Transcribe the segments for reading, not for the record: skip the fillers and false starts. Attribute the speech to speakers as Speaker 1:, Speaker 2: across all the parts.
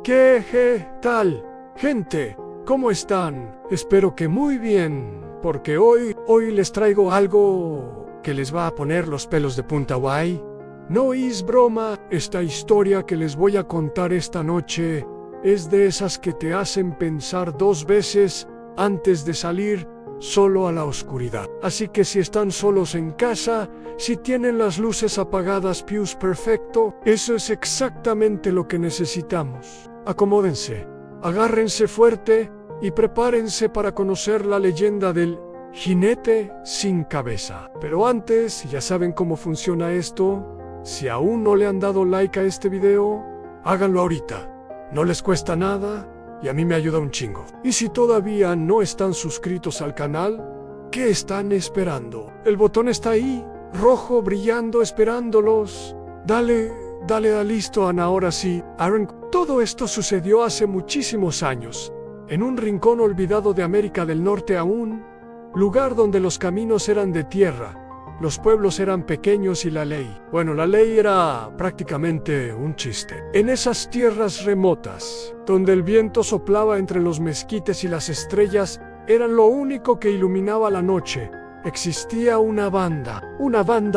Speaker 1: ¿Qué tal, gente? ¿Cómo están? Espero que muy bien, porque hoy les traigo algo que les va a poner los pelos de punta, guay. No es broma, esta historia que les voy a contar esta noche es de esas que te hacen pensar dos veces antes de salir solo a la oscuridad. Así que si están solos en casa, si tienen las luces apagadas, pius perfecto, eso es exactamente lo que necesitamos. Acomódense, agárrense fuerte y prepárense para conocer la leyenda del jinete sin cabeza. Pero antes, ya saben cómo funciona esto. Si aún no le han dado like a este video, háganlo ahorita. No les cuesta nada y a mí me ayuda un chingo. Y si todavía no están suscritos al canal, ¿qué están esperando? El botón está ahí, rojo, brillando, esperándolos. Dale listo, Ana, ahora sí. Aaron, todo esto sucedió hace muchísimos años, en un rincón olvidado de América del Norte aún, lugar donde los caminos eran de tierra, los pueblos eran pequeños y la ley era prácticamente un chiste. En esas tierras remotas, donde el viento soplaba entre los mezquites y las estrellas eran lo único que iluminaba la noche, existía una banda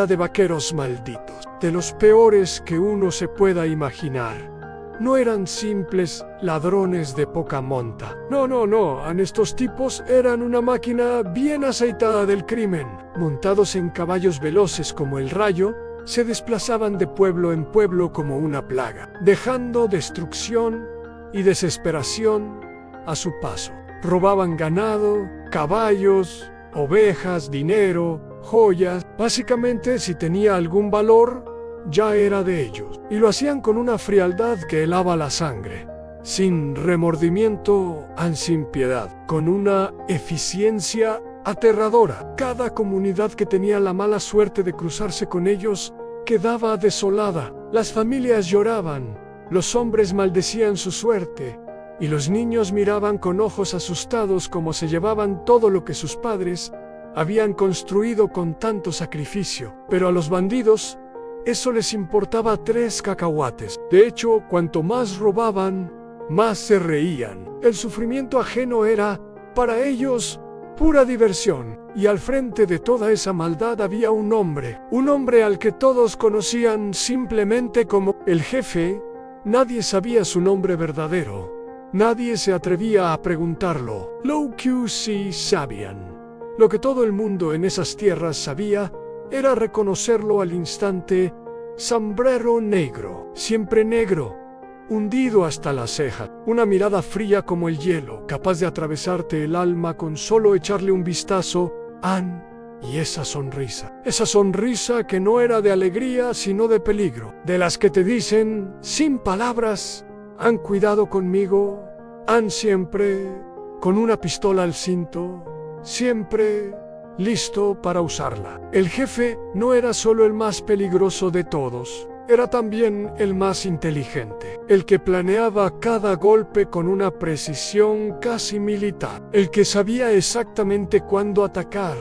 Speaker 1: de vaqueros malditos, de los peores que uno se pueda imaginar. No eran simples ladrones de poca monta. No. Estos tipos eran una máquina bien aceitada del crimen. Montados en caballos veloces como el rayo, se desplazaban de pueblo en pueblo como una plaga, dejando destrucción y desesperación a su paso. Robaban ganado, caballos, ovejas, dinero, joyas. Básicamente, si tenía algún valor, ya era de ellos, y lo hacían con una frialdad que helaba la sangre, sin remordimiento, sin piedad, con una eficiencia aterradora. Cada comunidad que tenía la mala suerte de cruzarse con ellos quedaba desolada. Las familias lloraban, los hombres maldecían su suerte, y los niños miraban con ojos asustados como se llevaban todo lo que sus padres habían construido con tanto sacrificio. Pero a los bandidos eso les importaba 3 cacahuates. De hecho, cuanto más robaban, más se reían. El sufrimiento ajeno era, para ellos, pura diversión. Y al frente de toda esa maldad había un hombre al que todos conocían simplemente como el jefe. Nadie sabía su nombre verdadero. Nadie se atrevía a preguntarlo. Lo que sí sabían, lo que todo el mundo en esas tierras sabía, era reconocerlo al instante: sombrero negro, siempre negro, hundido hasta la ceja, una mirada fría como el hielo, capaz de atravesarte el alma con solo echarle un vistazo, y esa sonrisa que no era de alegría sino de peligro, de las que te dicen, sin palabras, cuidado conmigo, siempre con una pistola al cinto, siempre listo para usarla. El jefe no era solo el más peligroso de todos, era también el más inteligente, el que planeaba cada golpe con una precisión casi militar, el que sabía exactamente cuándo atacar,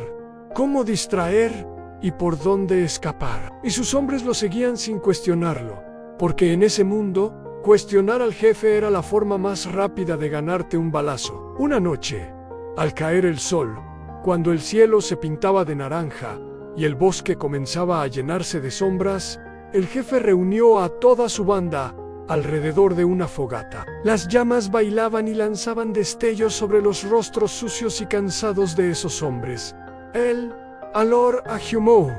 Speaker 1: cómo distraer y por dónde escapar. Y sus hombres lo seguían sin cuestionarlo, porque en ese mundo, cuestionar al jefe era la forma más rápida de ganarte un balazo. Una noche, al caer el sol, cuando el cielo se pintaba de naranja y el bosque comenzaba a llenarse de sombras, el jefe reunió a toda su banda alrededor de una fogata. Las llamas bailaban y lanzaban destellos sobre los rostros sucios y cansados de esos hombres. El olor a humo,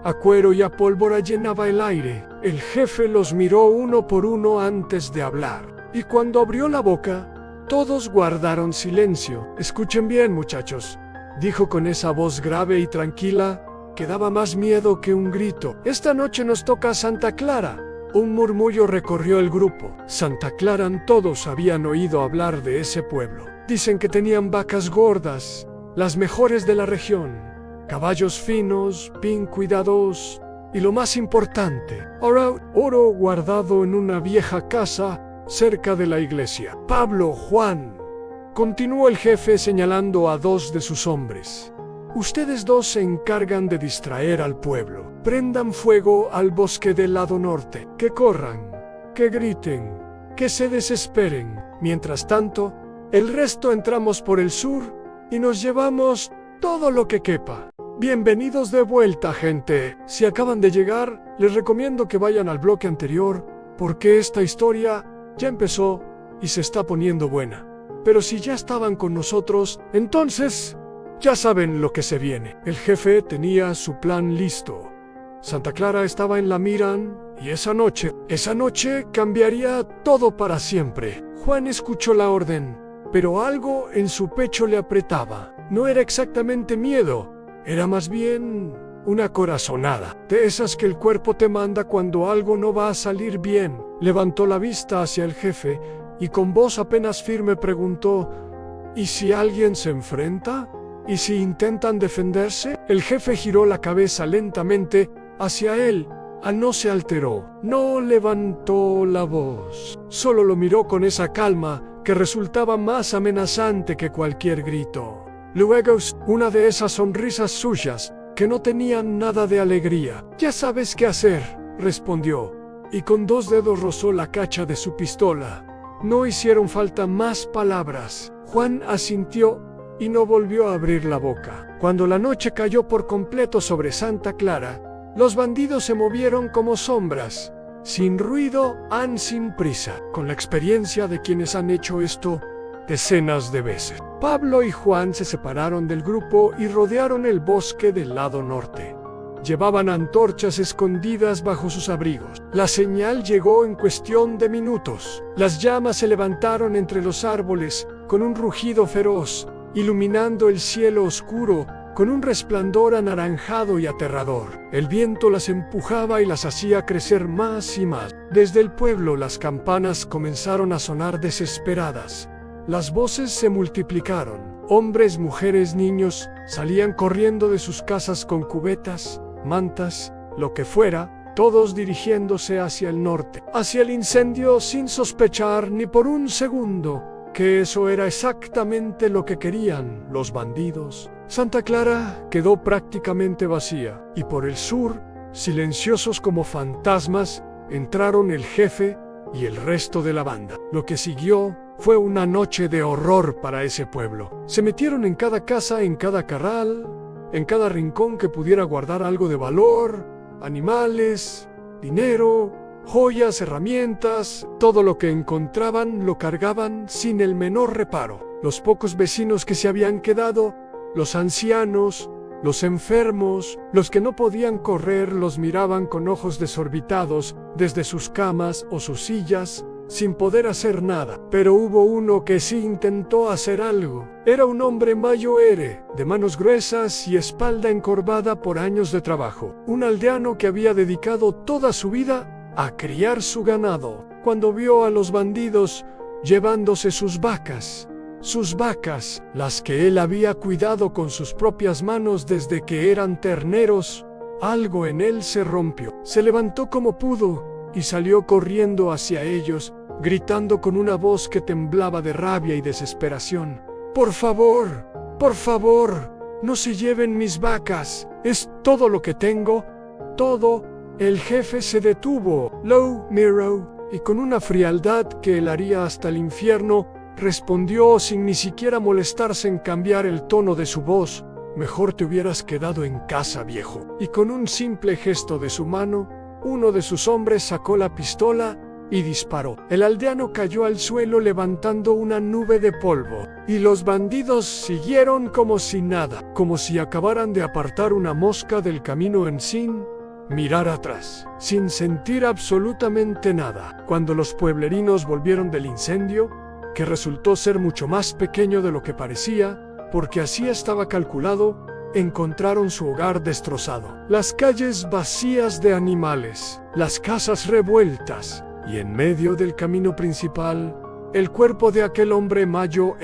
Speaker 1: a cuero y a pólvora llenaba el aire. El jefe los miró uno por uno antes de hablar, y cuando abrió la boca, todos guardaron silencio. Escuchen bien, muchachos, dijo con esa voz grave y tranquila que daba más miedo que un grito. Esta noche nos toca Santa Clara. Un murmullo recorrió el grupo. Santa Clara, todos habían oído hablar de ese pueblo. Dicen que tenían vacas gordas, las mejores de la región, caballos finos, bien cuidados, y lo más importante, oro guardado en una vieja casa cerca de la iglesia. Pablo, Juan, continuó el jefe señalando a 2 de sus hombres. Ustedes 2 se encargan de distraer al pueblo. Prendan fuego al bosque del lado norte. Que corran, que griten, que se desesperen. Mientras tanto, el resto entramos por el sur y nos llevamos todo lo que quepa. Bienvenidos de vuelta, gente. Si acaban de llegar, les recomiendo que vayan al bloque anterior, porque esta historia ya empezó y se está poniendo buena. Pero si ya estaban con nosotros, entonces ya saben lo que se viene. El jefe tenía su plan listo. Santa Clara estaba en la mira y esa noche cambiaría todo para siempre. Juan escuchó la orden, pero algo en su pecho le apretaba. No era exactamente miedo, era más bien una corazonada, de esas que el cuerpo te manda cuando algo no va a salir bien. Levantó la vista hacia el jefe y con voz apenas firme preguntó: ¿y si alguien se enfrenta? ¿Y si intentan defenderse? El jefe giró la cabeza lentamente hacia él. No se alteró, no levantó la voz, solo lo miró con esa calma que resultaba más amenazante que cualquier grito. Luego, una de esas sonrisas suyas que no tenían nada de alegría. «Ya sabes qué hacer», respondió, y con 2 dedos rozó la cacha de su pistola. No hicieron falta más palabras. Juan asintió y no volvió a abrir la boca. Cuando la noche cayó por completo sobre Santa Clara, los bandidos se movieron como sombras, sin ruido, sin prisa, con la experiencia de quienes han hecho esto decenas de veces. Pablo y Juan se separaron del grupo y rodearon el bosque del lado norte. Llevaban antorchas escondidas bajo sus abrigos. La señal llegó en cuestión de minutos. Las llamas se levantaron entre los árboles con un rugido feroz, iluminando el cielo oscuro con un resplandor anaranjado y aterrador. El viento las empujaba y las hacía crecer más y más. Desde el pueblo las campanas comenzaron a sonar desesperadas. Las voces se multiplicaron. Hombres, mujeres, niños salían corriendo de sus casas con cubetas, mantas, lo que fuera, todos dirigiéndose hacia el norte, hacia el incendio, sin sospechar ni por un segundo que eso era exactamente lo que querían los bandidos. Santa Clara quedó prácticamente vacía, y por el sur, silenciosos como fantasmas, entraron el jefe y el resto de la banda. Lo que siguió fue una noche de horror para ese pueblo. Se metieron en cada casa, en cada corral, en cada rincón que pudiera guardar algo de valor, animales, dinero, joyas, herramientas. Todo lo que encontraban lo cargaban sin el menor reparo. Los pocos vecinos que se habían quedado, los ancianos, los enfermos, los que no podían correr, los miraban con ojos desorbitados desde sus camas o sus sillas, sin poder hacer nada. Pero hubo uno que sí intentó hacer algo. Era un hombre mayor, de manos gruesas y espalda encorvada por años de trabajo. Un aldeano que había dedicado toda su vida a criar su ganado. Cuando vio a los bandidos llevándose sus vacas, las que él había cuidado con sus propias manos desde que eran terneros, algo en él se rompió. Se levantó como pudo y salió corriendo hacia ellos, gritando con una voz que temblaba de rabia y desesperación: por favor, no se lleven mis vacas, es todo lo que tengo, todo». El jefe se detuvo, lo miró, y con una frialdad que helaría hasta el infierno, respondió sin ni siquiera molestarse en cambiar el tono de su voz: mejor te hubieras quedado en casa, viejo. Y con un simple gesto de su mano, uno de sus hombres sacó la pistola y disparó. El aldeano cayó al suelo levantando una nube de polvo, y los bandidos siguieron como si nada, como si acabaran de apartar una mosca del camino sin mirar atrás, sin sentir absolutamente nada. Cuando los pueblerinos volvieron del incendio, que resultó ser mucho más pequeño de lo que parecía, porque así estaba calculado, encontraron su hogar destrozado, las calles vacías de animales, las casas revueltas, y en medio del camino principal, el cuerpo de aquel hombre mayor,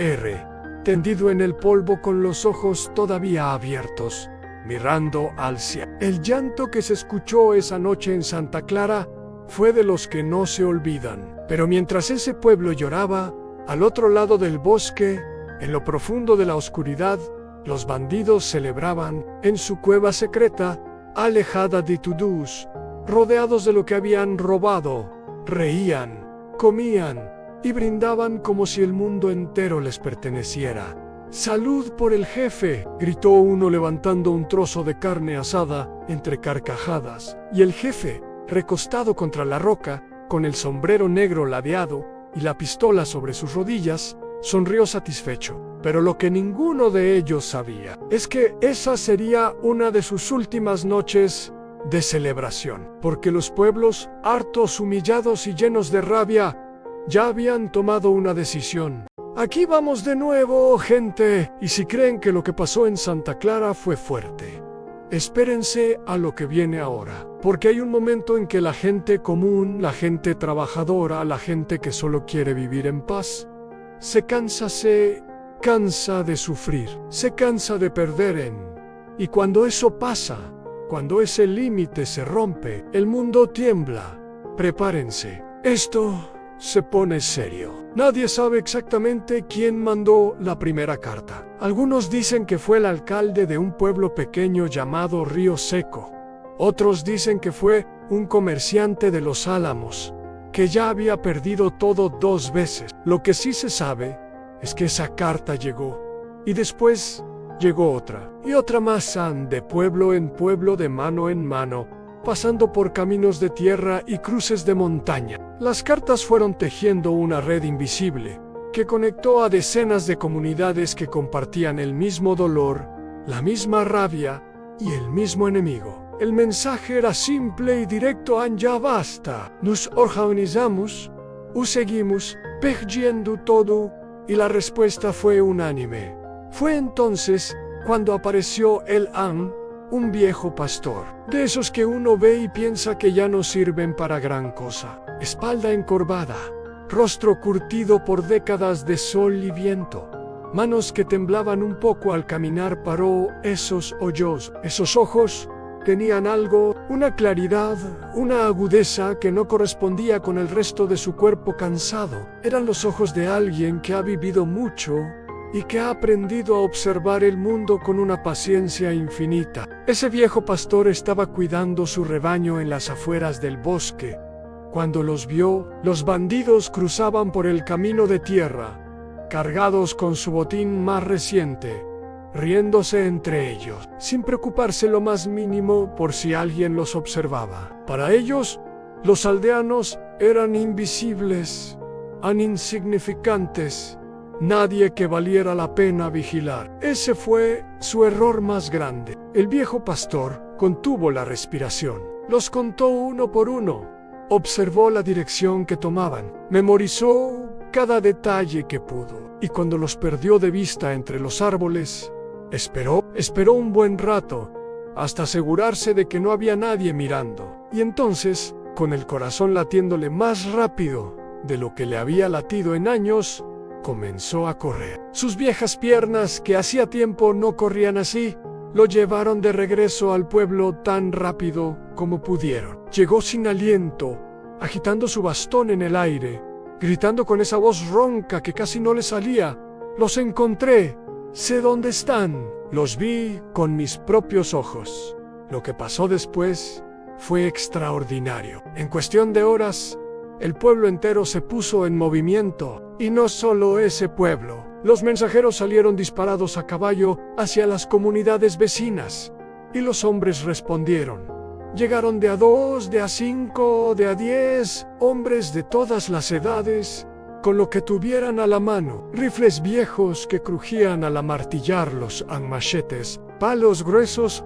Speaker 1: tendido en el polvo con los ojos todavía abiertos, mirando al cielo. El llanto que se escuchó esa noche en Santa Clara fue de los que no se olvidan. Pero mientras ese pueblo lloraba, al otro lado del bosque, en lo profundo de la oscuridad, los bandidos celebraban en su cueva secreta, alejada de todos, rodeados de lo que habían robado. Reían, comían y brindaban como si el mundo entero les perteneciera. «¡Salud por el jefe!», gritó uno levantando un trozo de carne asada entre carcajadas, y el jefe, recostado contra la roca, con el sombrero negro ladeado y la pistola sobre sus rodillas, sonrió satisfecho. Pero lo que ninguno de ellos sabía es que esa sería una de sus últimas noches de celebración, porque los pueblos, hartos, humillados y llenos de rabia, ya habían tomado una decisión. «Aquí vamos de nuevo, gente, y si creen que lo que pasó en Santa Clara fue fuerte, espérense a lo que viene ahora, porque hay un momento en que la gente común, la gente trabajadora, la gente que solo quiere vivir en paz, se cansa de sufrir, se cansa de perder y cuando eso pasa, cuando ese límite se rompe, el mundo tiembla. Prepárense, esto se pone serio». Nadie sabe exactamente quién mandó la primera carta. Algunos dicen que fue el alcalde de un pueblo pequeño llamado Río Seco. Otros dicen que fue un comerciante de Los Álamos, que ya había perdido todo 2 veces. Lo que sí se sabe es que esa carta llegó, y después llegó otra, y otra más, de pueblo en pueblo, de mano en mano, pasando por caminos de tierra y cruces de montaña. Las cartas fueron tejiendo una red invisible que conectó a decenas de comunidades que compartían el mismo dolor, la misma rabia y el mismo enemigo. El mensaje era simple y directo: «Ya basta, nos organizamos, seguimos perdiendo todo», y la respuesta fue unánime. Fue entonces cuando apareció el un viejo pastor, de esos que uno ve y piensa que ya no sirven para gran cosa. Espalda encorvada, rostro curtido por décadas de sol y viento, manos que temblaban un poco al caminar. Paró esos hoyos, esos ojos tenían algo, una claridad, una agudeza que no correspondía con el resto de su cuerpo cansado. Eran los ojos de alguien que ha vivido mucho y que ha aprendido a observar el mundo con una paciencia infinita. Ese viejo pastor estaba cuidando su rebaño en las afueras del bosque. Cuando los vio, los bandidos cruzaban por el camino de tierra, cargados con su botín más reciente, riéndose entre ellos, sin preocuparse lo más mínimo por si alguien los observaba. Para ellos, los aldeanos eran invisibles, insignificantes, nadie que valiera la pena vigilar. Ese fue su error más grande. El viejo pastor contuvo la respiración, los contó uno por uno, observó la dirección que tomaban, memorizó cada detalle que pudo, y cuando los perdió de vista entre los árboles, esperó un buen rato, hasta asegurarse de que no había nadie mirando, y entonces, con el corazón latiéndole más rápido de lo que le había latido en años, comenzó a correr. Sus viejas piernas, que hacía tiempo no corrían así, lo llevaron de regreso al pueblo tan rápido como pudieron. Llegó sin aliento, agitando su bastón en el aire, gritando con esa voz ronca que casi no le salía: «Los encontré, sé dónde están, los vi con mis propios ojos». Lo que pasó después fue extraordinario. En cuestión de horas, el pueblo entero se puso en movimiento. Y no solo ese pueblo. Los mensajeros salieron disparados a caballo hacia las comunidades vecinas, y los hombres respondieron. Llegaron de a 2, de a 5, de a 10, hombres de todas las edades, con lo que tuvieran a la mano: rifles viejos que crujían al amartillarlos, machetes, palos gruesos,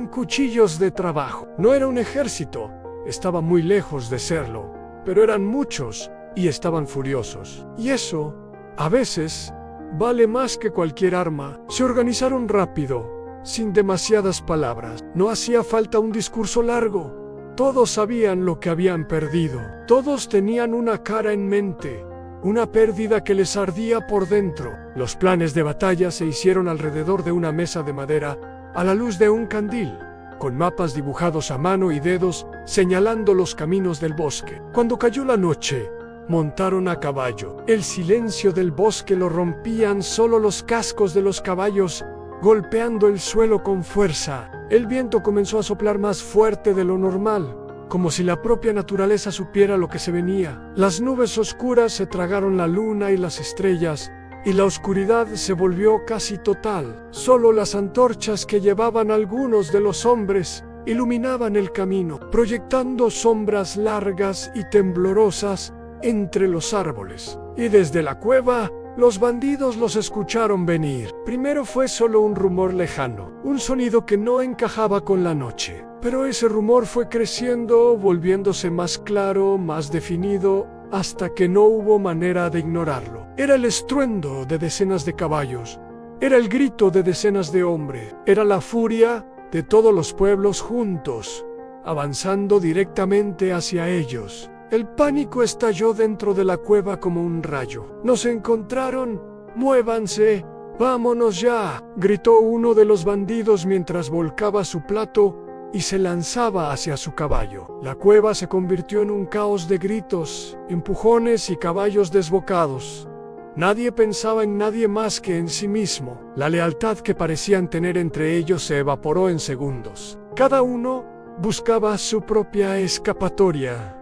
Speaker 1: cuchillos de trabajo. No era un ejército, estaba muy lejos de serlo, pero eran muchos y estaban furiosos. Y eso, a veces, vale más que cualquier arma. Se organizaron rápido, sin demasiadas palabras. No hacía falta un discurso largo. Todos sabían lo que habían perdido. Todos tenían una cara en mente, una pérdida que les ardía por dentro. Los planes de batalla se hicieron alrededor de una mesa de madera, a la luz de un candil, con mapas dibujados a mano y dedos señalando los caminos del bosque. Cuando cayó la noche, montaron a caballo. El silencio del bosque lo rompían solo los cascos de los caballos golpeando el suelo con fuerza. El viento comenzó a soplar más fuerte de lo normal, como si la propia naturaleza supiera lo que se venía. Las nubes oscuras se tragaron la luna y las estrellas, y la oscuridad se volvió casi total. Solo las antorchas que llevaban algunos de los hombres iluminaban el camino, proyectando sombras largas y temblorosas entre los árboles. Y desde la cueva, los bandidos los escucharon venir. Primero fue solo un rumor lejano, un sonido que no encajaba con la noche. Pero ese rumor fue creciendo, volviéndose más claro, más definido, hasta que no hubo manera de ignorarlo. Era el estruendo de decenas de caballos, era el grito de decenas de hombres, era la furia de todos los pueblos juntos, avanzando directamente hacia ellos. El pánico estalló dentro de la cueva como un rayo. «¡Nos encontraron! ¡Muévanse! ¡Vámonos ya!», gritó uno de los bandidos mientras volcaba su plato y se lanzaba hacia su caballo. La cueva se convirtió en un caos de gritos, empujones y caballos desbocados. Nadie pensaba en nadie más que en sí mismo. La lealtad que parecían tener entre ellos se evaporó en segundos. Cada uno buscaba su propia escapatoria,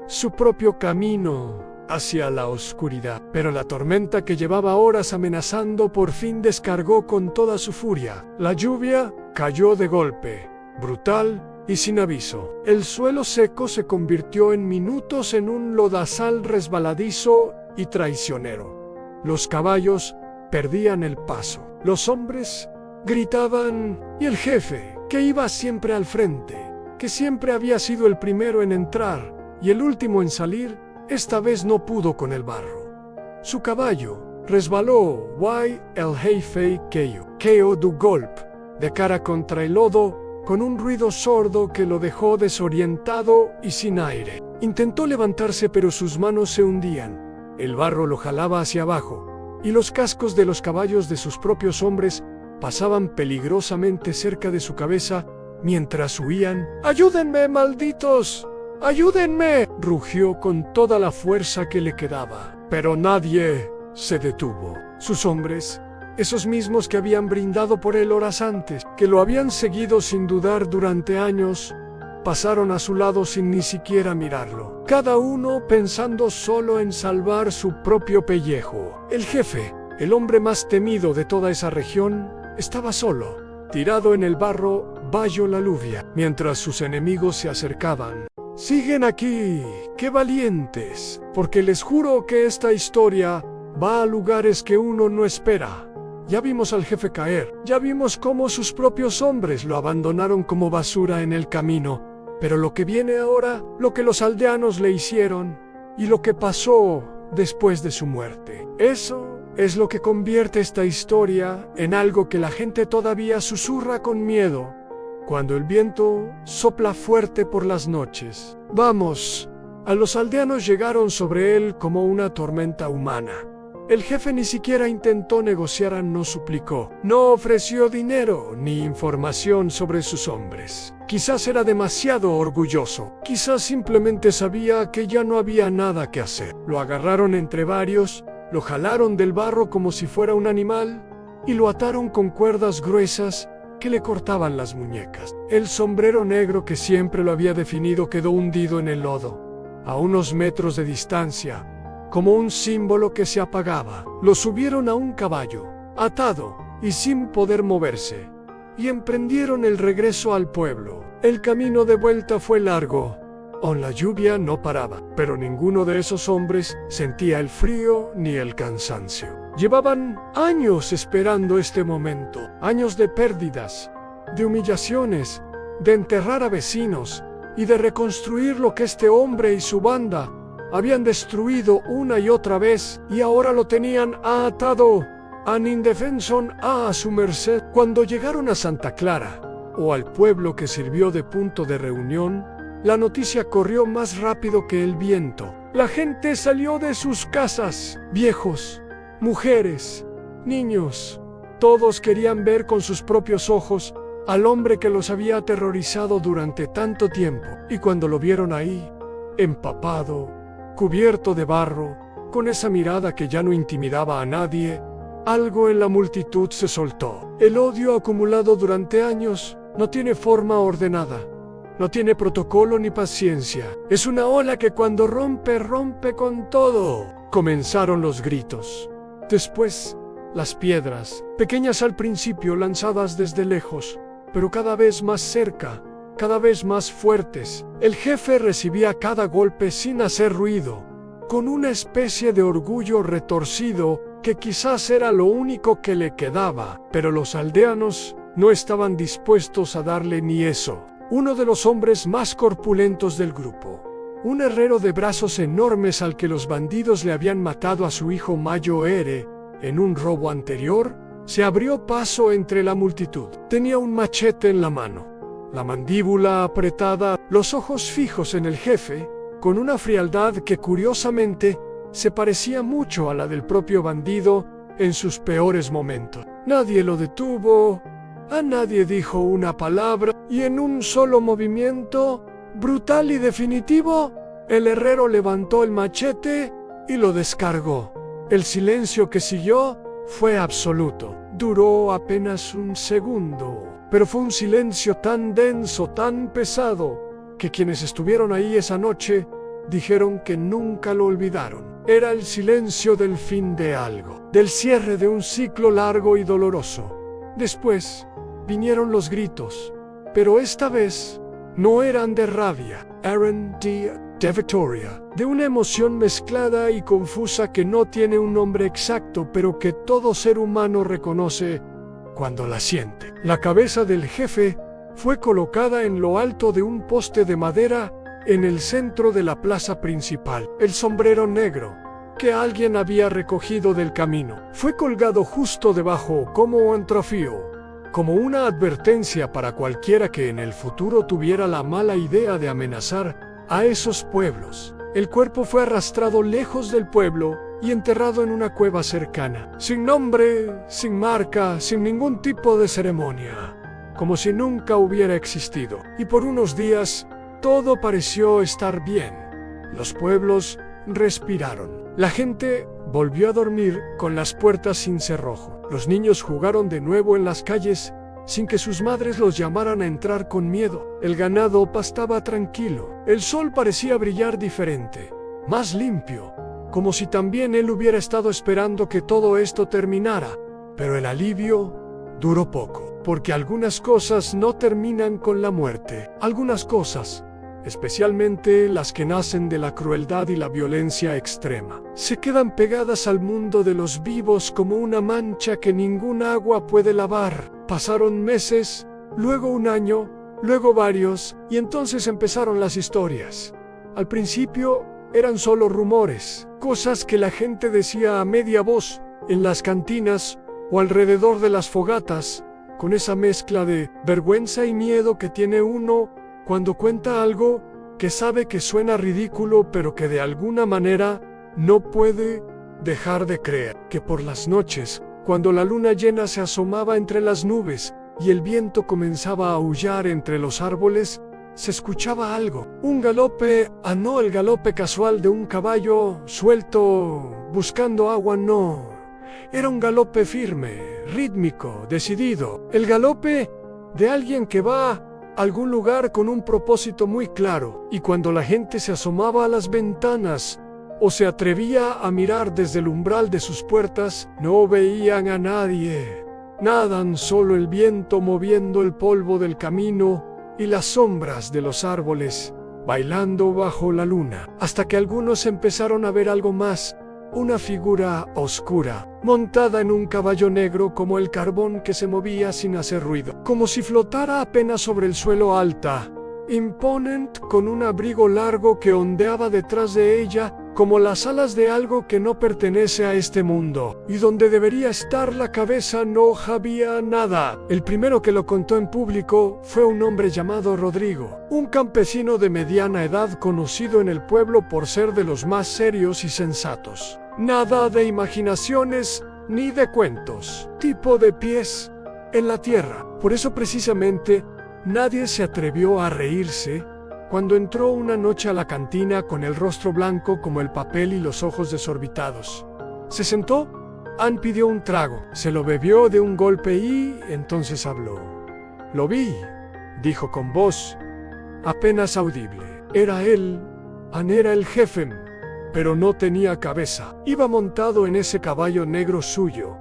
Speaker 1: su propio camino hacia la oscuridad. Pero la tormenta que llevaba horas amenazando por fin descargó con toda su furia. La lluvia cayó de golpe, brutal y sin aviso. El suelo seco se convirtió en minutos en un lodazal resbaladizo y traicionero. Los caballos perdían el paso. Los hombres gritaban, y el jefe, que iba siempre al frente, que siempre había sido el primero en entrar y el último en salir, esta vez no pudo con el barro. Su caballo resbaló, el jefe cayó de golpe, de cara contra el lodo, con un ruido sordo que lo dejó desorientado y sin aire. Intentó levantarse, pero sus manos se hundían. El barro lo jalaba hacia abajo, y los cascos de los caballos de sus propios hombres pasaban peligrosamente cerca de su cabeza mientras huían. «¡Ayúdenme, malditos! ¡Ayúdenme!», rugió con toda la fuerza que le quedaba. Pero nadie se detuvo. Sus hombres, esos mismos que habían brindado por él horas antes, que lo habían seguido sin dudar durante años, pasaron a su lado sin ni siquiera mirarlo, cada uno pensando solo en salvar su propio pellejo. El jefe, el hombre más temido de toda esa región, estaba solo, tirado en el barro bajo la lluvia, mientras sus enemigos se acercaban. «Siguen aquí, qué valientes, porque les juro que esta historia va a lugares que uno no espera. Ya vimos al jefe caer, ya vimos cómo sus propios hombres lo abandonaron como basura en el camino, pero lo que viene ahora, lo que los aldeanos le hicieron y lo que pasó después de su muerte, eso es lo que convierte esta historia en algo que la gente todavía susurra con miedo cuando el viento sopla fuerte por las noches. Vamos». A los aldeanos llegaron sobre él como una tormenta humana. El jefe ni siquiera intentó negociar, no suplicó, no ofreció dinero ni información sobre sus hombres. Quizás era demasiado orgulloso, quizás simplemente sabía que ya no había nada que hacer. Lo agarraron entre varios, lo jalaron del barro como si fuera un animal y lo ataron con cuerdas gruesas que le cortaban las muñecas. El sombrero negro que siempre lo había definido quedó hundido en el lodo, a unos metros de distancia, como un símbolo que se apagaba. Lo subieron a un caballo, atado y sin poder moverse, y emprendieron el regreso al pueblo. El camino de vuelta fue largo. La lluvia no paraba, pero ninguno de esos hombres sentía el frío ni el cansancio. Llevaban años esperando este momento, años de pérdidas, de humillaciones, de enterrar a vecinos y de reconstruir lo que este hombre y su banda habían destruido una y otra vez, y ahora lo tenían atado, an indefenso a su merced. Cuando llegaron a Santa Clara, o al pueblo que sirvió de punto de reunión, la noticia corrió más rápido que el viento. La gente salió de sus casas, viejos, mujeres, niños. Todos querían ver con sus propios ojos al hombre que los había aterrorizado durante tanto tiempo. Y cuando lo vieron ahí, empapado, cubierto de barro, con esa mirada que ya no intimidaba a nadie, algo en la multitud se soltó. El odio acumulado durante años no tiene forma ordenada. No tiene protocolo ni paciencia. Es una ola que cuando rompe, rompe con todo. Comenzaron los gritos. Después, las piedras, pequeñas al principio, lanzadas desde lejos, pero cada vez más cerca, cada vez más fuertes. El jefe recibía cada golpe sin hacer ruido, con una especie de orgullo retorcido que quizás era lo único que le quedaba, pero los aldeanos no estaban dispuestos a darle ni eso. Uno de los hombres más corpulentos del grupo, un herrero de brazos enormes al que los bandidos le habían matado a su hijo Mayoere en un robo anterior, se abrió paso entre la multitud. Tenía un machete en la mano, la mandíbula apretada, los ojos fijos en el jefe, con una frialdad que curiosamente se parecía mucho a la del propio bandido en sus peores momentos. Nadie lo detuvo, a nadie dijo una palabra, y en un solo movimiento, brutal y definitivo, el herrero levantó el machete y lo descargó. El silencio que siguió fue absoluto. Duró apenas un segundo, pero fue un silencio tan denso, tan pesado, que quienes estuvieron ahí esa noche dijeron que nunca lo olvidaron. Era el silencio del fin de algo, del cierre de un ciclo largo y doloroso. Después vinieron los gritos, pero esta vez no eran de rabia, eran de Victoria, de una emoción mezclada y confusa que no tiene un nombre exacto, pero que todo ser humano reconoce cuando la siente. La cabeza del jefe fue colocada en lo alto de un poste de madera en el centro de la plaza principal. El sombrero negro, que alguien había recogido del camino, fue colgado justo debajo como un trofeo, como una advertencia para cualquiera que en el futuro tuviera la mala idea de amenazar a esos pueblos. El cuerpo fue arrastrado lejos del pueblo y enterrado en una cueva cercana, sin nombre, sin marca, sin ningún tipo de ceremonia, como si nunca hubiera existido. Y por unos días todo pareció estar bien. Los pueblos respiraron. La gente volvió a dormir con las puertas sin cerrojo. Los niños jugaron de nuevo en las calles sin que sus madres los llamaran a entrar con miedo. El ganado pastaba tranquilo. El sol parecía brillar diferente, más limpio, como si también él hubiera estado esperando que todo esto terminara. Pero el alivio duró poco, porque algunas cosas no terminan con la muerte. Algunas cosas, especialmente las que nacen de la crueldad y la violencia extrema, se quedan pegadas al mundo de los vivos como una mancha que ningún agua puede lavar. Pasaron meses, luego un año, luego varios, y entonces empezaron las historias. Al principio eran solo rumores, cosas que la gente decía a media voz, en las cantinas o alrededor de las fogatas, con esa mezcla de vergüenza y miedo que tiene uno cuando cuenta algo que sabe que suena ridículo, pero que de alguna manera no puede dejar de creer. Que por las noches, cuando la luna llena se asomaba entre las nubes y el viento comenzaba a aullar entre los árboles, se escuchaba algo. Un galope, no el galope casual de un caballo suelto buscando agua, no. Era un galope firme, rítmico, decidido. El galope de alguien que va a algún lugar con un propósito muy claro. Y cuando la gente se asomaba a las ventanas o se atrevía a mirar desde el umbral de sus puertas, no veían a nadie. Nadan solo el viento moviendo el polvo del camino y las sombras de los árboles bailando bajo la luna, hasta que algunos empezaron a ver algo más, una figura oscura, montada en un caballo negro como el carbón que se movía sin hacer ruido, como si flotara apenas sobre el suelo, alta, imponente, con un abrigo largo que ondeaba detrás de ella, como las alas de algo que no pertenece a este mundo, y donde debería estar la cabeza no había nada. El primero que lo contó en público fue un hombre llamado Rodrigo, un campesino de mediana edad conocido en el pueblo por ser de los más serios y sensatos. Nada de imaginaciones ni de cuentos. Tipo de pies en la tierra. Por eso precisamente nadie se atrevió a reírse cuando entró una noche a la cantina con el rostro blanco como el papel y los ojos desorbitados. Se sentó, Ann pidió un trago, se lo bebió de un golpe y entonces habló. «Lo vi», dijo con voz apenas audible. Era él, era el jefe, pero no tenía cabeza. Iba montado en ese caballo negro suyo,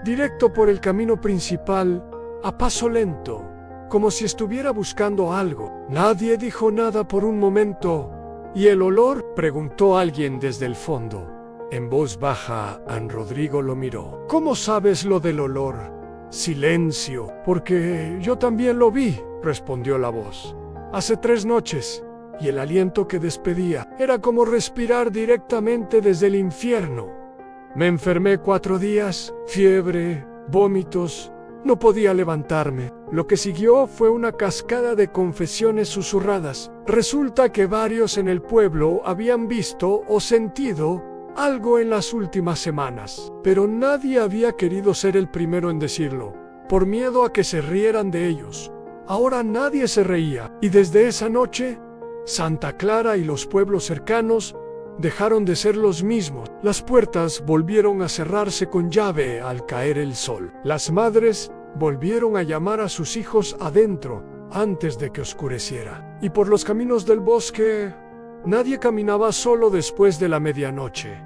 Speaker 1: directo por el camino principal, a paso lento, como si estuviera buscando algo. Nadie dijo nada por un momento. ¿Y el olor?, preguntó alguien desde el fondo. En voz baja, Rodrigo lo miró. ¿Cómo sabes lo del olor? Silencio. Porque yo también lo vi, respondió la voz. Hace 3 noches. Y el aliento que despedía era como respirar directamente desde el infierno. Me enfermé 4 días, fiebre, vómitos. No podía levantarme. Lo que siguió fue una cascada de confesiones susurradas. Resulta que varios en el pueblo habían visto o sentido algo en las últimas semanas, pero nadie había querido ser el primero en decirlo, por miedo a que se rieran de ellos. Ahora nadie se reía, y desde esa noche, Santa Clara y los pueblos cercanos dejaron de ser los mismos. Las puertas volvieron a cerrarse con llave al caer el sol. Las madres volvieron a llamar a sus hijos adentro antes de que oscureciera. Y por los caminos del bosque, nadie caminaba solo después de la medianoche,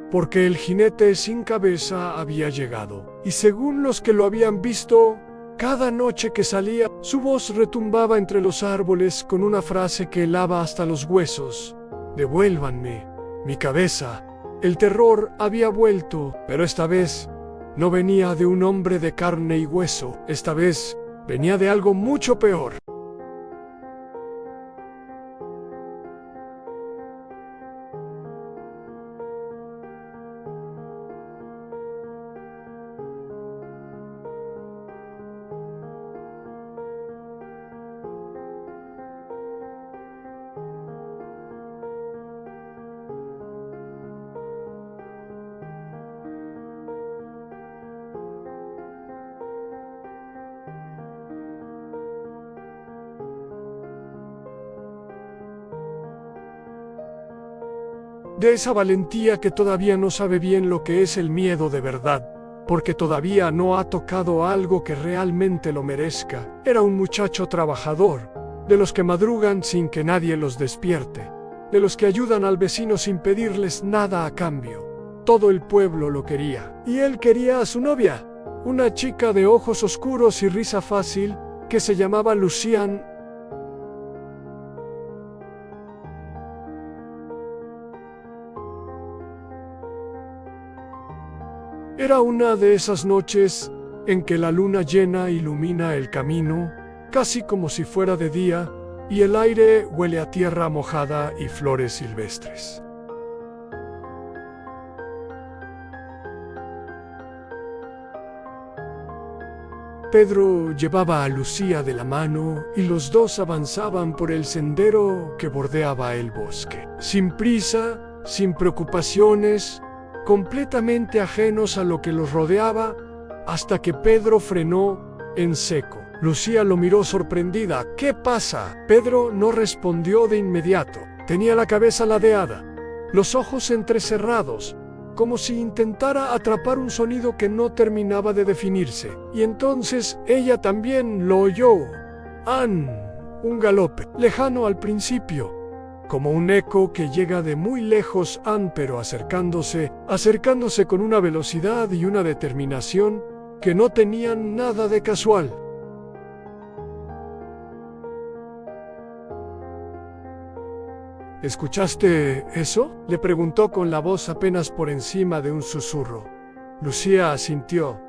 Speaker 1: porque el jinete sin cabeza había llegado. Y según los que lo habían visto, cada noche que salía, su voz retumbaba entre los árboles con una frase que helaba hasta los huesos. «Devuélvanme mi cabeza». El terror había vuelto, pero esta vez no venía de un hombre de carne y hueso. Esta vez venía de algo mucho peor. De esa valentía que todavía no sabe bien lo que es el miedo de verdad, porque todavía no ha tocado algo que realmente lo merezca. Era un muchacho trabajador, de los que madrugan sin que nadie los despierte, de los que ayudan al vecino sin pedirles nada a cambio. Todo el pueblo lo quería, y él quería a su novia, una chica de ojos oscuros y risa fácil, que se llamaba Lucian. Era una de esas noches en que la luna llena ilumina el camino, casi como si fuera de día, y el aire huele a tierra mojada y flores silvestres. Pedro llevaba a Lucía de la mano y los dos avanzaban por el sendero que bordeaba el bosque, sin prisa, sin preocupaciones, completamente ajenos a lo que los rodeaba, hasta que Pedro frenó en seco. Lucía lo miró sorprendida. «¿Qué pasa?». Pedro no respondió de inmediato. Tenía la cabeza ladeada, los ojos entrecerrados, como si intentara atrapar un sonido que no terminaba de definirse. Y entonces ella también lo oyó. Un galope, lejano al principio, como un eco que llega de muy lejos, pero acercándose con una velocidad y una determinación que no tenían nada de casual. «¿Escuchaste eso?», le preguntó con la voz apenas por encima de un susurro. Lucía asintió.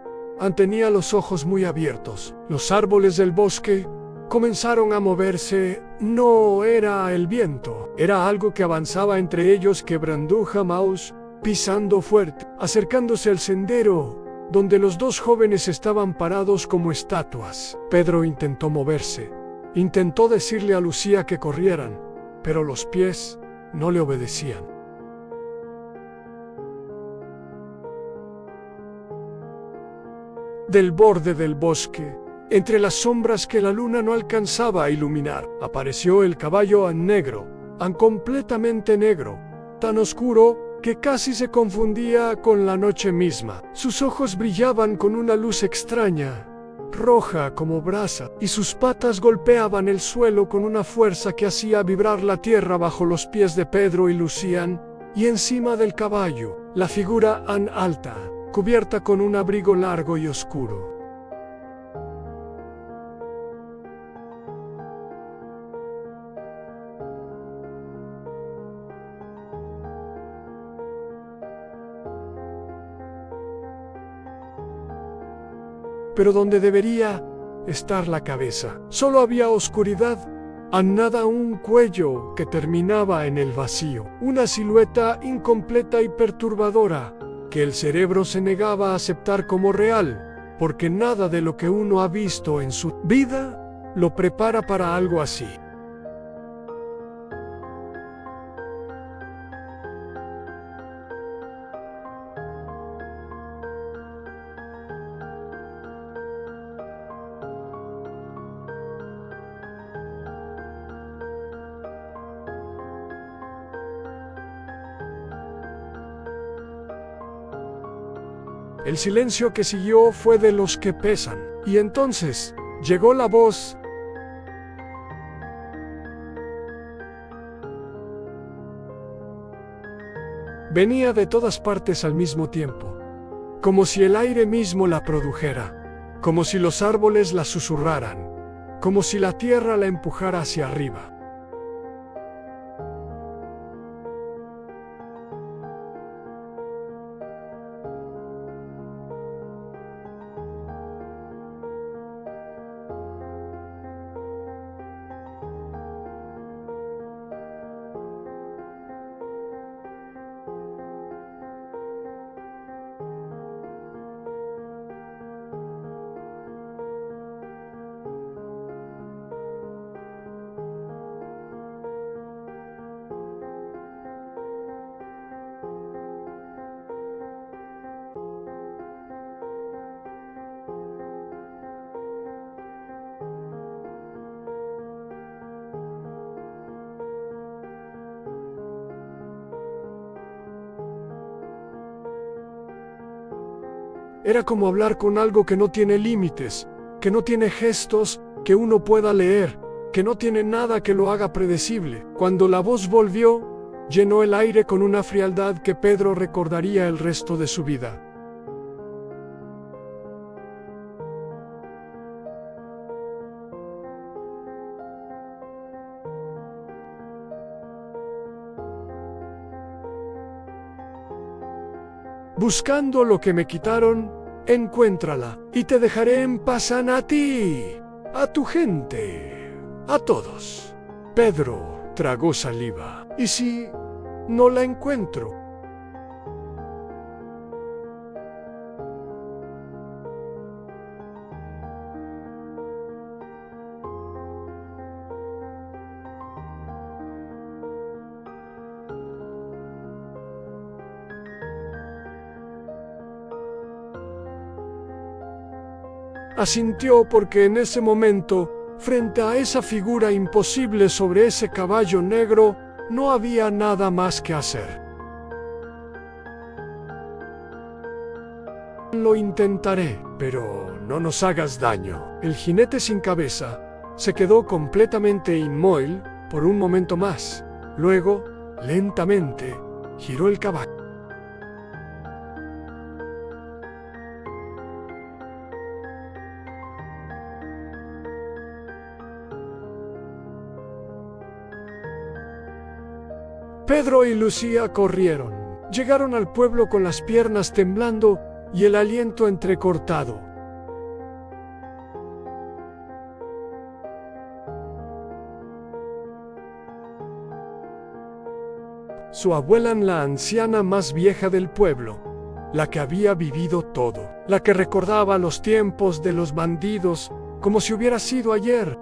Speaker 1: Tenía los ojos muy abiertos. Los árboles del bosque comenzaron a moverse. No era el viento, era algo que avanzaba entre ellos, quebrando Mouse, pisando fuerte, acercándose al sendero, donde los dos jóvenes estaban parados como estatuas. Pedro intentó moverse, intentó decirle a Lucía que corrieran, pero los pies no le obedecían. Del borde del bosque, entre las sombras que la luna no alcanzaba a iluminar, apareció el caballo negro, completamente negro, tan oscuro que casi se confundía con la noche misma. Sus ojos brillaban con una luz extraña, roja como brasa, y sus patas golpeaban el suelo con una fuerza que hacía vibrar la tierra bajo los pies de Pedro y Lucián, y encima del caballo, la figura alta, cubierta con un abrigo largo y oscuro. Pero donde debería estar la cabeza, solo había oscuridad, a nada un cuello que terminaba en el vacío, una silueta incompleta y perturbadora, que el cerebro se negaba a aceptar como real, porque nada de lo que uno ha visto en su vida lo prepara para algo así. El silencio que siguió fue de los que pesan, y entonces llegó la voz. Venía de todas partes al mismo tiempo, como si el aire mismo la produjera, como si los árboles la susurraran, como si la tierra la empujara hacia arriba. Era como hablar con algo que no tiene límites, que no tiene gestos que uno pueda leer, que no tiene nada que lo haga predecible. Cuando la voz volvió, llenó el aire con una frialdad que Pedro recordaría el resto de su vida. Buscando lo que me quitaron, encuéntrala, y te dejaré en paz a ti, a tu gente, a todos. Pedro tragó saliva. ¿Y si no la encuentro? Asintió porque en ese momento, frente a esa figura imposible sobre ese caballo negro, no había nada más que hacer. Lo intentaré, pero no nos hagas daño. El jinete sin cabeza se quedó completamente inmóvil por un momento más. Luego, lentamente, giró el caballo. Pedro y Lucía corrieron. Llegaron al pueblo con las piernas temblando y el aliento entrecortado. Su abuela, la anciana más vieja del pueblo, la que había vivido todo, la que recordaba los tiempos de los bandidos como si hubiera sido ayer.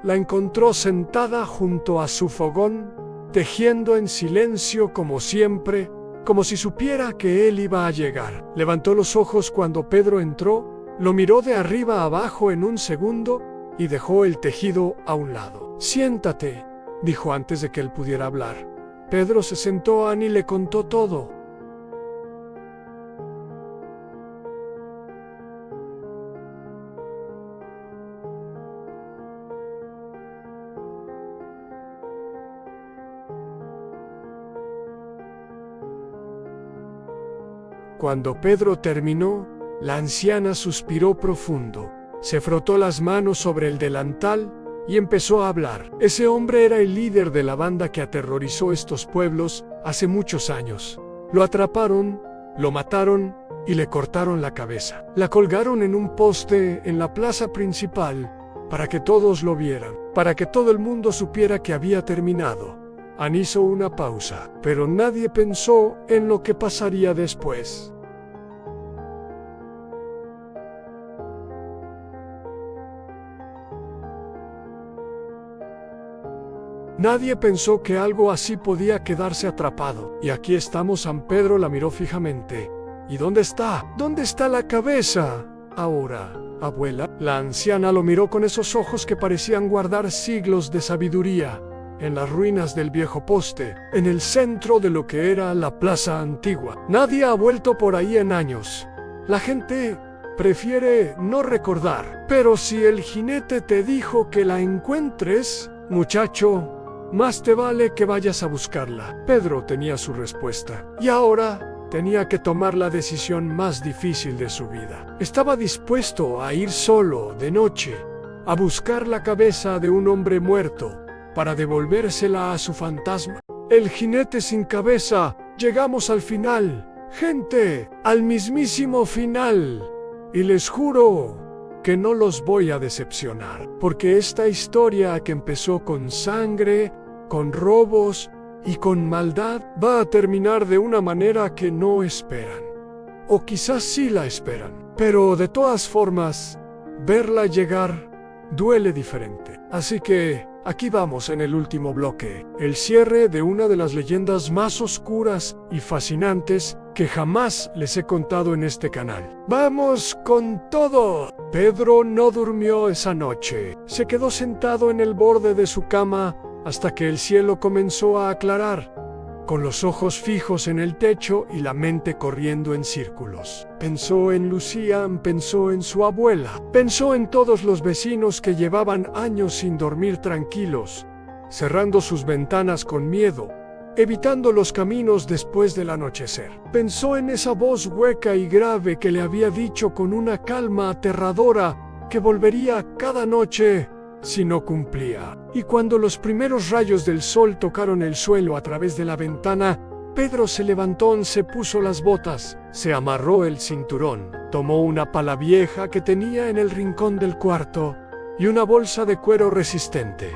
Speaker 1: La encontró sentada junto a su fogón, tejiendo en silencio como siempre, como si supiera que él iba a llegar. Levantó los ojos cuando Pedro entró, lo miró de arriba a abajo en un segundo y dejó el tejido a un lado. «Siéntate», dijo antes de que él pudiera hablar. Pedro se sentó. Annie le contó todo. Cuando Pedro terminó, la anciana suspiró profundo, se frotó las manos sobre el delantal y empezó a hablar. Ese hombre era el líder de la banda que aterrorizó estos pueblos hace muchos años. Lo atraparon, lo mataron y le cortaron la cabeza. La colgaron en un poste en la plaza principal para que todos lo vieran, para que todo el mundo supiera que había terminado. Ann hizo una pausa, pero nadie pensó en lo que pasaría después. Nadie pensó que algo así podía quedarse atrapado. Y aquí estamos. San Pedro la miró fijamente. ¿Y dónde está? ¿Dónde está la cabeza? Ahora, abuela. La anciana lo miró con esos ojos que parecían guardar siglos de sabiduría. En las ruinas del viejo poste, en el centro de lo que era la plaza antigua. Nadie ha vuelto por ahí en años. La gente prefiere no recordar. Pero si el jinete te dijo que la encuentres, muchacho, más te vale que vayas a buscarla. Pedro tenía su respuesta. Y ahora tenía que tomar la decisión más difícil de su vida. Estaba dispuesto a ir solo, de noche, a buscar la cabeza de un hombre muerto, para devolvérsela a su fantasma. El jinete sin cabeza. Llegamos al final. Gente, al mismísimo final. Y les juro que no los voy a decepcionar, porque esta historia que empezó con sangre, con robos y con maldad, va a terminar de una manera que no esperan. O quizás sí la esperan, pero de todas formas, verla llegar duele diferente. Así que aquí vamos en el último bloque, el cierre de una de las leyendas más oscuras y fascinantes que jamás les he contado en este canal. ¡Vamos con todo! Pedro no durmió esa noche. Se quedó sentado en el borde de su cama hasta que el cielo comenzó a aclarar, con los ojos fijos en el techo y la mente corriendo en círculos. Pensó en Lucian, pensó en su abuela, pensó en todos los vecinos que llevaban años sin dormir tranquilos, cerrando sus ventanas con miedo, evitando los caminos después del anochecer. Pensó en esa voz hueca y grave que le había dicho con una calma aterradora que volvería cada noche si no cumplía. Y cuando los primeros rayos del sol tocaron el suelo a través de la ventana, Pedro se levantó, se puso las botas, se amarró el cinturón, tomó una pala vieja que tenía en el rincón del cuarto y una bolsa de cuero resistente.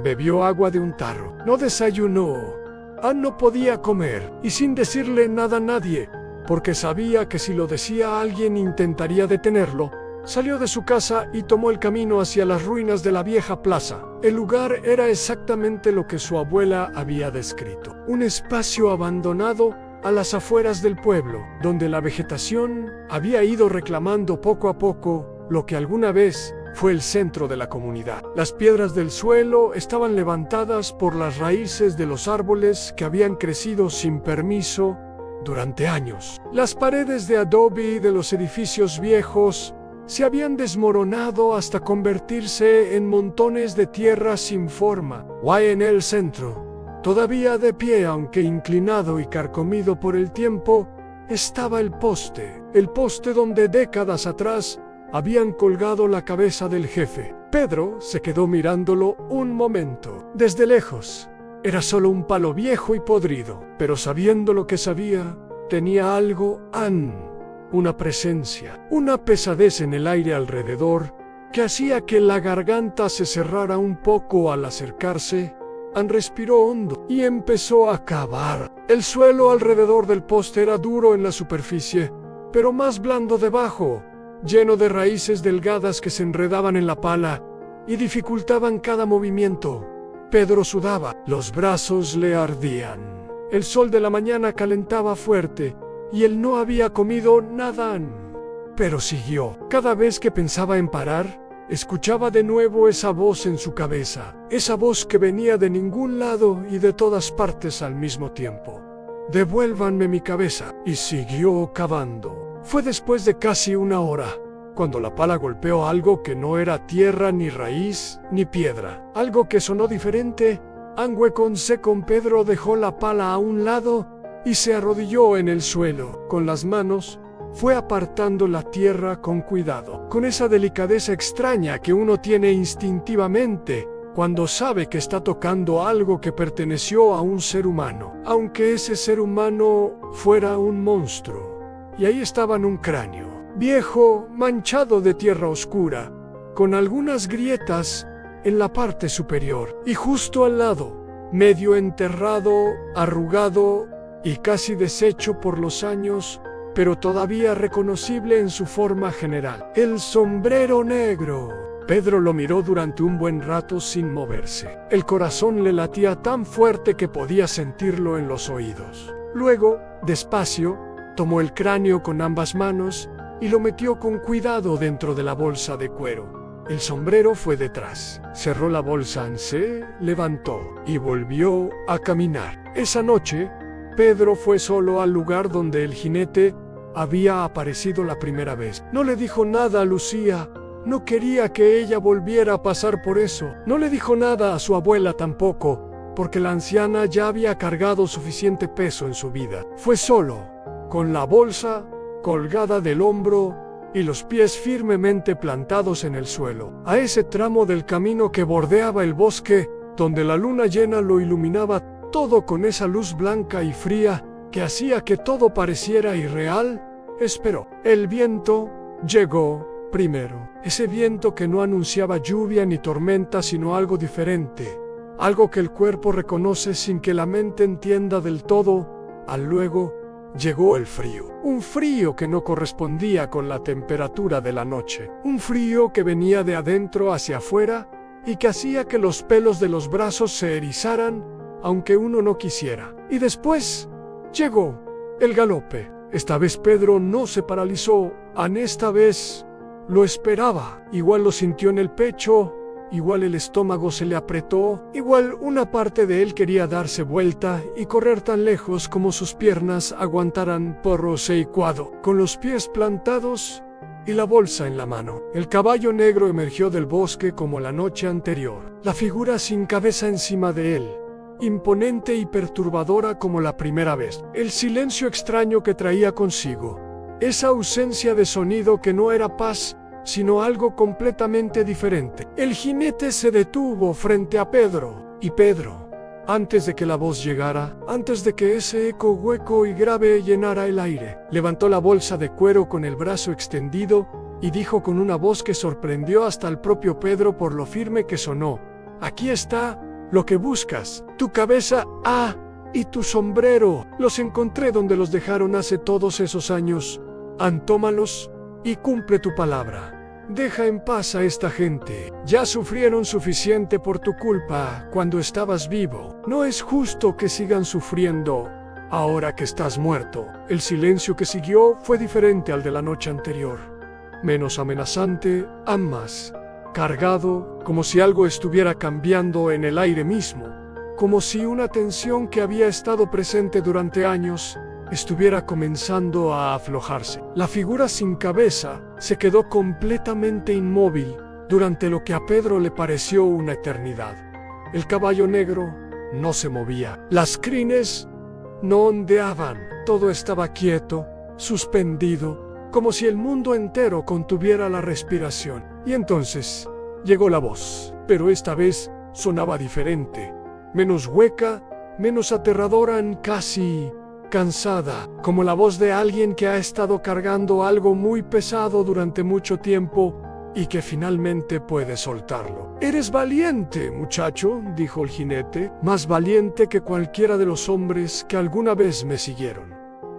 Speaker 1: Bebió agua de un tarro. No desayunó. Ann no podía comer, y sin decirle nada a nadie, porque sabía que si lo decía a alguien intentaría detenerlo, salió de su casa y tomó el camino hacia las ruinas de la vieja plaza. El lugar era exactamente lo que su abuela había descrito. Un espacio abandonado a las afueras del pueblo, donde la vegetación había ido reclamando poco a poco lo que alguna vez fue el centro de la comunidad. Las piedras del suelo estaban levantadas por las raíces de los árboles que habían crecido sin permiso durante años. Las paredes de adobe de los edificios viejos se habían desmoronado hasta convertirse en montones de tierra sin forma. En el centro, todavía de pie aunque inclinado y carcomido por el tiempo, estaba el poste donde décadas atrás habían colgado la cabeza del jefe. Pedro se quedó mirándolo un momento. Desde lejos, era solo un palo viejo y podrido, pero sabiendo lo que sabía, tenía algo, una presencia, una pesadez en el aire alrededor que hacía que la garganta se cerrara un poco al acercarse. Ann respiró hondo y empezó a cavar. El suelo alrededor del poste era duro en la superficie, pero más blando debajo, lleno de raíces delgadas que se enredaban en la pala y dificultaban cada movimiento. Pedro sudaba, los brazos le ardían. El sol de la mañana calentaba fuerte y él no había comido nada, pero siguió. Cada vez que pensaba en parar, escuchaba de nuevo esa voz en su cabeza, esa voz que venía de ningún lado y de todas partes al mismo tiempo. «Devuélvanme mi cabeza», y siguió cavando. Fue después de casi una hora, cuando la pala golpeó algo que no era tierra, ni raíz, ni piedra. Algo que sonó diferente. Ann con Pedro dejó la pala a un lado y se arrodilló en el suelo. Con las manos fue apartando la tierra con cuidado, con esa delicadeza extraña que uno tiene instintivamente cuando sabe que está tocando algo que perteneció a un ser humano, aunque ese ser humano fuera un monstruo. Y ahí estaba en un cráneo, viejo, manchado de tierra oscura, con algunas grietas en la parte superior, y justo al lado, medio enterrado, arrugado y casi deshecho por los años, pero todavía reconocible en su forma general, el sombrero negro. Pedro lo miró durante un buen rato sin moverse. El corazón le latía tan fuerte que podía sentirlo en los oídos. Luego, despacio, tomó el cráneo con ambas manos y lo metió con cuidado dentro de la bolsa de cuero. El sombrero fue detrás. Cerró la bolsa, se levantó y volvió a caminar. Esa noche, Pedro fue solo al lugar donde el jinete había aparecido la primera vez. No le dijo nada a Lucía. No quería que ella volviera a pasar por eso. No le dijo nada a su abuela tampoco, porque la anciana ya había cargado suficiente peso en su vida. Fue solo, con la bolsa colgada del hombro y los pies firmemente plantados en el suelo, a ese tramo del camino que bordeaba el bosque, donde la luna llena lo iluminaba todo con esa luz blanca y fría que hacía que todo pareciera irreal. Esperó. El viento llegó primero. Ese viento que no anunciaba lluvia ni tormenta, sino algo diferente, algo que el cuerpo reconoce sin que la mente entienda del todo. Al luego llegó el frío, un frío que no correspondía con la temperatura de la noche, un frío que venía de adentro hacia afuera y que hacía que los pelos de los brazos se erizaran, aunque uno no quisiera. Y después llegó el galope. Esta vez Pedro no se paralizó, esta vez lo esperaba. Igual lo sintió en el pecho, igual el estómago se le apretó, igual una parte de él quería darse vuelta y correr tan lejos como sus piernas aguantaran por secuado, con los pies plantados y la bolsa en la mano. El caballo negro emergió del bosque como la noche anterior, la figura sin cabeza encima de él, imponente y perturbadora como la primera vez. El silencio extraño que traía consigo, esa ausencia de sonido que no era paz, sino algo completamente diferente. El jinete se detuvo frente a Pedro, y Pedro, antes de que la voz llegara, antes de que ese eco hueco y grave llenara el aire, levantó la bolsa de cuero con el brazo extendido y dijo con una voz que sorprendió hasta al propio Pedro por lo firme que sonó: «Aquí está lo que buscas, tu cabeza, y tu sombrero. Los encontré donde los dejaron hace todos esos años. Tómalos y cumple tu palabra. Deja en paz a esta gente. Ya sufrieron suficiente por tu culpa cuando estabas vivo. No es justo que sigan sufriendo ahora que estás muerto». El silencio que siguió fue diferente al de la noche anterior. Menos amenazante, más cargado, como si algo estuviera cambiando en el aire mismo, como si una tensión que había estado presente durante años estuviera comenzando a aflojarse. La figura sin cabeza se quedó completamente inmóvil durante lo que a Pedro le pareció una eternidad. El caballo negro no se movía. Las crines no ondeaban. Todo estaba quieto, suspendido, como si el mundo entero contuviera la respiración. Y entonces llegó la voz, pero esta vez sonaba diferente, menos hueca, menos aterradora, casi cansada, como la voz de alguien que ha estado cargando algo muy pesado durante mucho tiempo y que finalmente puede soltarlo. «Eres valiente, muchacho», dijo el jinete, «más valiente que cualquiera de los hombres que alguna vez me siguieron.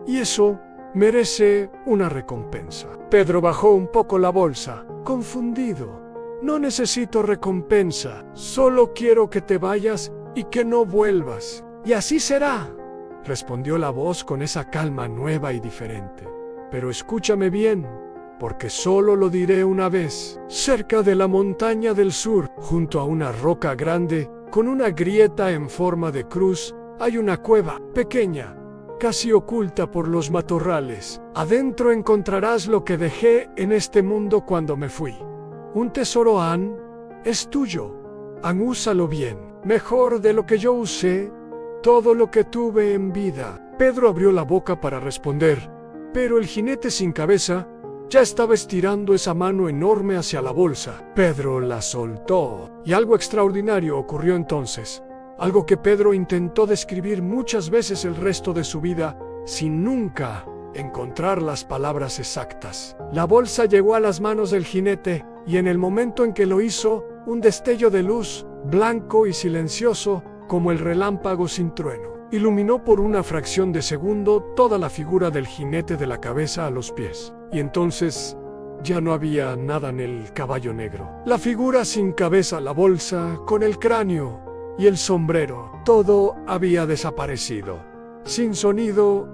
Speaker 1: Y eso merece una recompensa». Pedro bajó un poco la bolsa, confundido. «No necesito recompensa, solo quiero que te vayas y que no vuelvas». «Y así será», respondió la voz con esa calma nueva y diferente. «Pero escúchame bien, porque solo lo diré una vez. Cerca de la montaña del sur, junto a una roca grande, con una grieta en forma de cruz, hay una cueva pequeña, casi oculta por los matorrales. Adentro encontrarás lo que dejé en este mundo cuando me fui. Un tesoro, es tuyo. Úsalo bien, mejor de lo que yo usé todo lo que tuve en vida. Pedro abrió la boca para responder, pero el jinete sin cabeza ya estaba estirando esa mano enorme hacia la bolsa. Pedro la soltó, y algo extraordinario ocurrió entonces. Algo que Pedro intentó describir muchas veces el resto de su vida, sin nunca encontrar las palabras exactas. La bolsa llegó a las manos del jinete, y en el momento en que lo hizo, un destello de luz, blanco y silencioso, como el relámpago sin trueno, iluminó por una fracción de segundo toda la figura del jinete de la cabeza a los pies. Y entonces ya no había nada en el caballo negro. La figura sin cabeza, la bolsa, con el cráneo y el sombrero, todo había desaparecido. Sin sonido,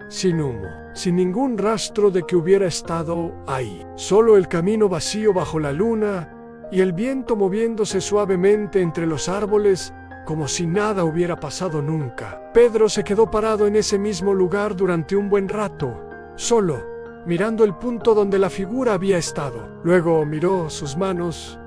Speaker 1: sin humo, sin ningún rastro de que hubiera estado ahí. Solo el camino vacío bajo la luna y el viento moviéndose suavemente entre los árboles, como si nada hubiera pasado nunca. Pedro se quedó parado en ese mismo lugar durante un buen rato, solo, mirando el punto donde la figura había estado. Luego miró sus manos,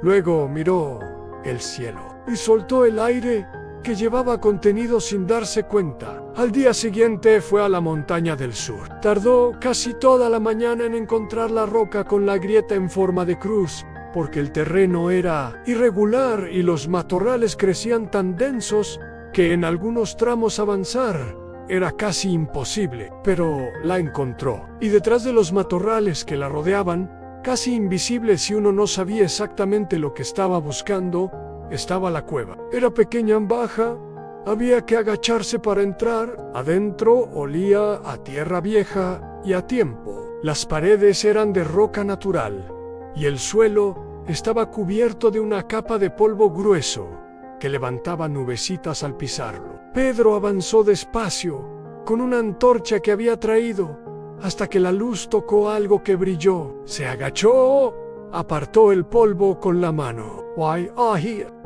Speaker 1: luego miró el cielo, y soltó el aire que llevaba contenido sin darse cuenta. Al día siguiente fue a la montaña del sur. Tardó casi toda la mañana en encontrar la roca con la grieta en forma de cruz, porque el terreno era irregular y los matorrales crecían tan densos que en algunos tramos avanzar era casi imposible, pero la encontró. Y detrás de los matorrales que la rodeaban, casi invisible si uno no sabía exactamente lo que estaba buscando, estaba la cueva. Era pequeña, baja, había que agacharse para entrar. Adentro olía a tierra vieja y a tiempo. Las paredes eran de roca natural y el suelo estaba cubierto de una capa de polvo grueso que levantaba nubecitas al pisarlo. Pedro avanzó despacio con una antorcha que había traído hasta que la luz tocó algo que brilló. Se agachó, apartó el polvo con la mano.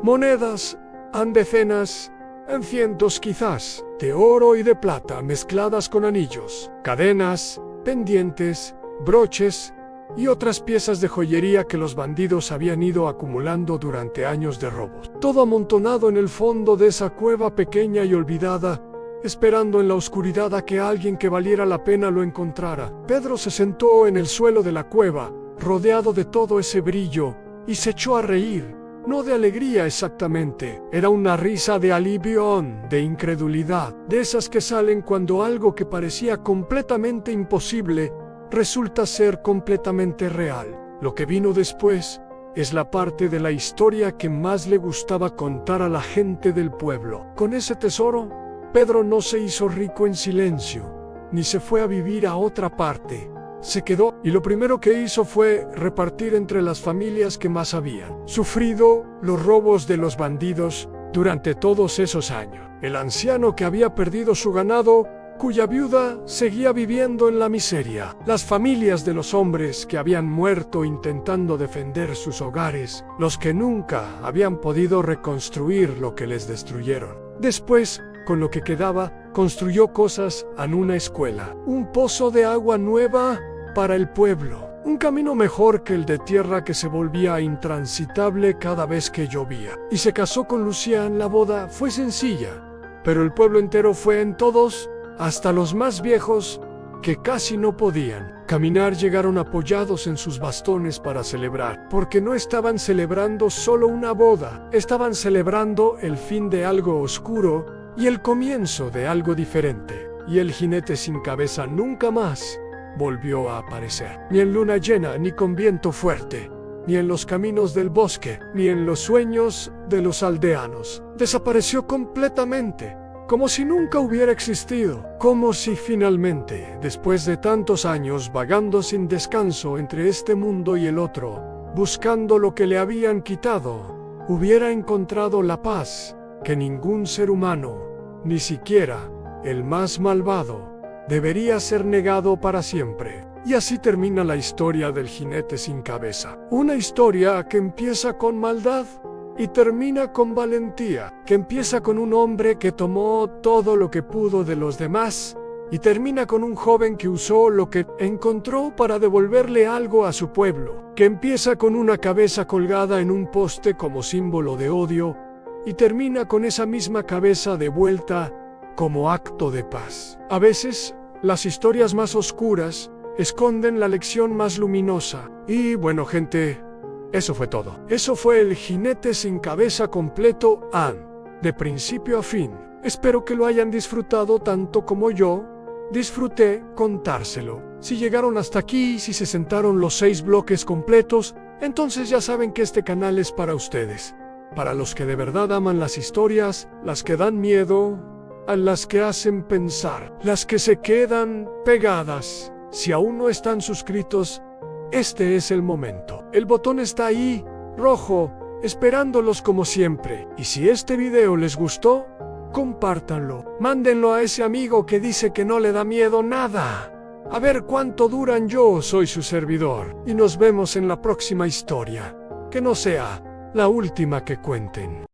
Speaker 1: Monedas, en decenas, en cientos quizás, de oro y de plata mezcladas con anillos, cadenas, pendientes, broches y otras piezas de joyería que los bandidos habían ido acumulando durante años de robos. Todo amontonado en el fondo de esa cueva pequeña y olvidada, esperando en la oscuridad a que alguien que valiera la pena lo encontrara. Pedro se sentó en el suelo de la cueva, rodeado de todo ese brillo, y se echó a reír. No de alegría exactamente, era una risa de alivio, de incredulidad, de esas que salen cuando algo que parecía completamente imposible resulta ser completamente real. Lo que vino después es la parte de la historia que más le gustaba contar a la gente del pueblo. Con ese tesoro, Pedro no se hizo rico en silencio, ni se fue a vivir a otra parte. Se quedó, y lo primero que hizo fue repartir entre las familias que más habían sufrido los robos de los bandidos durante todos esos años. El anciano que había perdido su ganado, cuya viuda seguía viviendo en la miseria. Las familias de los hombres que habían muerto intentando defender sus hogares, los que nunca habían podido reconstruir lo que les destruyeron. Después, con lo que quedaba, construyó cosas en una escuela, un pozo de agua nueva para el pueblo, un camino mejor que el de tierra que se volvía intransitable cada vez que llovía. Y se casó con Lucía. La boda fue sencilla, pero el pueblo entero fue en todos, hasta los más viejos, que casi no podían caminar, llegaron apoyados en sus bastones para celebrar, porque no estaban celebrando solo una boda, estaban celebrando el fin de algo oscuro y el comienzo de algo diferente. Y el jinete sin cabeza nunca más volvió a aparecer, ni en luna llena, ni con viento fuerte, ni en los caminos del bosque, ni en los sueños de los aldeanos. Desapareció completamente, como si nunca hubiera existido, como si finalmente, después de tantos años vagando sin descanso entre este mundo y el otro, buscando lo que le habían quitado, hubiera encontrado la paz que ningún ser humano, ni siquiera el más malvado, debería ser negado para siempre. Y así termina la historia del jinete sin cabeza. Una historia que empieza con maldad y termina con valentía, que empieza con un hombre que tomó todo lo que pudo de los demás y termina con un joven que usó lo que encontró para devolverle algo a su pueblo, que empieza con una cabeza colgada en un poste como símbolo de odio y termina con esa misma cabeza de vuelta como acto de paz. A veces, las historias más oscuras esconden la lección más luminosa. Y bueno, gente, eso fue todo. Eso fue el Jinete sin Cabeza completo, de principio a fin. Espero que lo hayan disfrutado tanto como yo disfruté contárselo. Si llegaron hasta aquí, si se sentaron los 6 bloques completos, entonces ya saben que este canal es para ustedes. Para los que de verdad aman las historias, las que dan miedo, a las que hacen pensar, las que se quedan pegadas. Si aún no están suscritos, este es el momento. El botón está ahí, rojo, esperándolos como siempre. Y si este video les gustó, compártanlo. Mándenlo a ese amigo que dice que no le da miedo nada. A ver cuánto duran. Yo soy su servidor. Y nos vemos en la próxima historia. Que no sea la última que cuenten.